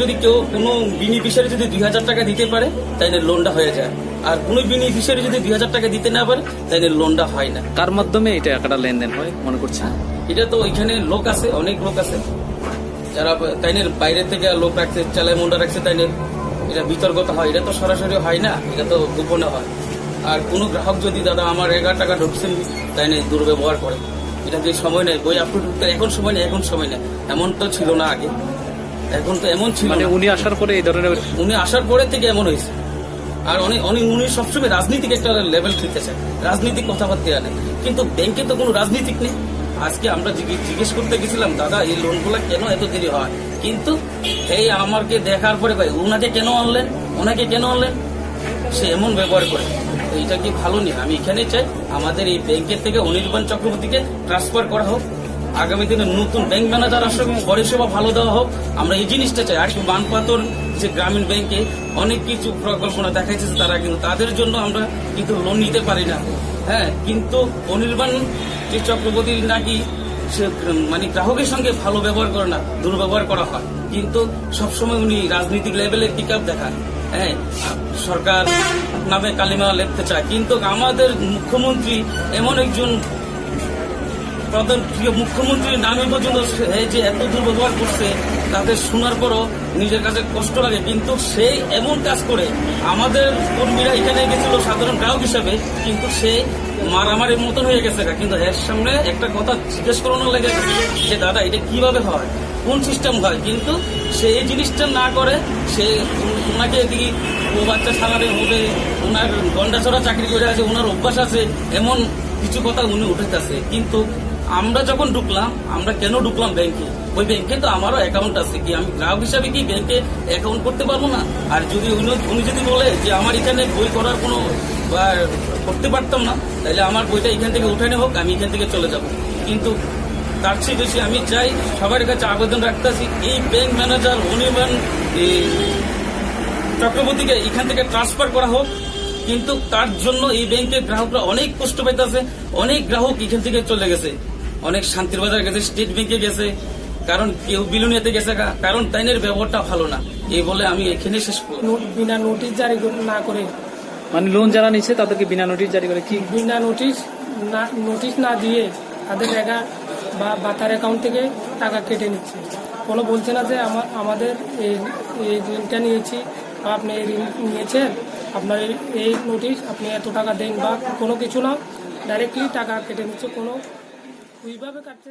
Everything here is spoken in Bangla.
যদি কেউ কোনো বেনিফিশিয়ারি যদি 2000 টাকা দিতে পারে তাইলে লোনটা হয়ে যায়, আর কোনো বেনিফিশিয়ারি যদি 2000 টাকা দিতে না পারে তাইলে লোনটা হয় না। কার মাধ্যমে এটা টাকাটা লেনদেন হয় মনে করছেন? এটা তো ওইখানে লোক আছে, অনেক লোক আছে যারা তাইনের বাইরে থেকে লোক রাখছে, চালায় মুন্ডা রাখছে, তাইনের এটা বিতর্কত হয়। এটা তো সরাসরি হয় না, এটা তো গোপনে হয়। আর কোনো গ্রাহক যদি দাদা আমার 11 টাকা ঢুকছেন তাইনে দুর্ব্যবহার করে, এটা যে সময় নেই বই আপলোড করতে, এখন সময় নেই, এখন সময় নেই, এমন তো ছিল না আগে। এখন তো এমন ছিল মানে না। উনি আসার পরে এই ধরনের উনি আসার পরে থেকে এমন হয়েছে। আর উনি সবসময় রাজনীতিক একটা লেভেল খেলতে চায়, রাজনীতিক কথাবার্তা আনে, কিন্তু ব্যাংকে তো কোনো রাজনীতিক নেই। আজকে আমরা জিজ্ঞেস করতে গেছিলাম দাদা এই লোনগুলো কেন এত দেরি হয়, কিন্তু এই আমাকে দেখার পরে ভাই ওনাকে কেন আনলেন, ওনাকে কেন আনলেন, সে এমন ব্যবহার করে। এইটা কি ভালো নেই। আমি এখানে চাই আমাদের এই ব্যাংকের থেকে অনির্বাণ চক্রবর্তীকে ট্রান্সফার করা হোক, আগামী দিনে নতুন ব্যাংক ম্যানেজার আসুক, পরিষেবা ভালো দেওয়া হোক। আমরা এই জিনিসটা চাই। আর বানপাতর যে গ্রামীণ ব্যাংকে অনেক কিছু প্রকল্পনা দেখাইছে তারা, কিন্তু তাদের জন্য আমরা কিন্তু লোন নিতে পারি না। হ্যাঁ, কিন্তু অনির্বাণ যে চক্রবর্তী নাকি সে মানে গ্রাহকের সঙ্গে ভালো ব্যবহার করে না, দুর্ব্যবহার করা হয়, কিন্তু সবসময় উনি রাজনৈতিক লেভেলে পিক আপ দেখান। হ্যাঁ, সরকার নামে কালিমা লেখতে চায়, কিন্তু আমাদের মুখ্যমন্ত্রী এমন একজন প্রধান প্রিয় মুখ্যমন্ত্রীর নামে পর্যন্ত যে এত দুর্ব্যবহার করছে, তাদের শোনার পরও নিজের কাছে কষ্ট লাগে। কিন্তু সে এমন কাজ করে, আমাদের কর্মীরা এখানে গেছিল সাধারণ গ্রাহক হিসাবে, কিন্তু সে মারামারির মতন হয়ে গেছে। কিন্তু এর সামনে একটা কথা জিজ্ঞেস করানোর লাগে যে দাদা এটা কিভাবে হয়, কোন সিস্টেম হয়, কিন্তু সে এই জিনিসটা না করে। সে ওনাকে এদিকে ও বাচ্চা সালারে হবে, ওনার গন্ডাছড়া চাকরি করে আছে, ওনার অভ্যাস আছে, এমন কিছু কথা উনি উঠেছে। কিন্তু আমরা যখন ঢুকলাম, আমরা কেন ঢুকলাম ব্যাংকে, ওই ব্যাংকে তো আমারও অ্যাকাউন্ট আছে, কি আমি গ্রাহক হিসাবে কি ব্যাংকে অ্যাকাউন্ট করতে পারবো না? আর যদি উনি যদি বলে যে আমার এখানে বই করার কোনো করতে পারতাম না, তাহলে আমার বইটা এখান থেকে উঠানো হোক, আমি এখান থেকে চলে যাব। কিন্তু তার চেয়ে বেশি আমি চাই, সবার কাছে আবেদন রাখতেছি, এই ব্যাংক ম্যানেজার অনির্বাণ চক্রবর্তীকে এখান থেকে ট্রান্সফার করা হোক। কিন্তু তার জন্য এই ব্যাংকের গ্রাহকরা অনেক কষ্ট পাইতেছে, অনেক গ্রাহক এখান থেকে চলে গেছে, অনেক শান্তির বাজার গেছে, স্টেট ব্যাংকে গেছে, কারণ কেউ বিলুনিয়াতে গেছে, কারণ তাইনের ব্যবহারটা ভালো না। এই বলে আমি এখানে শেষ করি। বিনা নোটিশ জারি না করে, মানে লোন যারা নিচ্ছে তাদেরকে বিনা নোটিশ জারি করে, কি বিনা নোটিশ না দিয়ে তাদের টাকা বা তার অ্যাকাউন্ট থেকে টাকা কেটে নিচ্ছে। কোনো বলছে না যে আমাদের এই ঋণটা নিয়েছি বা আপনি এই ঋণ নিয়েছেন, আপনার এই নোটিশ, আপনি এত টাকা দেন বা কোনো কিছু না, ডাইরেক্টলি টাকা কেটে নিচ্ছে। কোনো ওইভাবে কাটছে।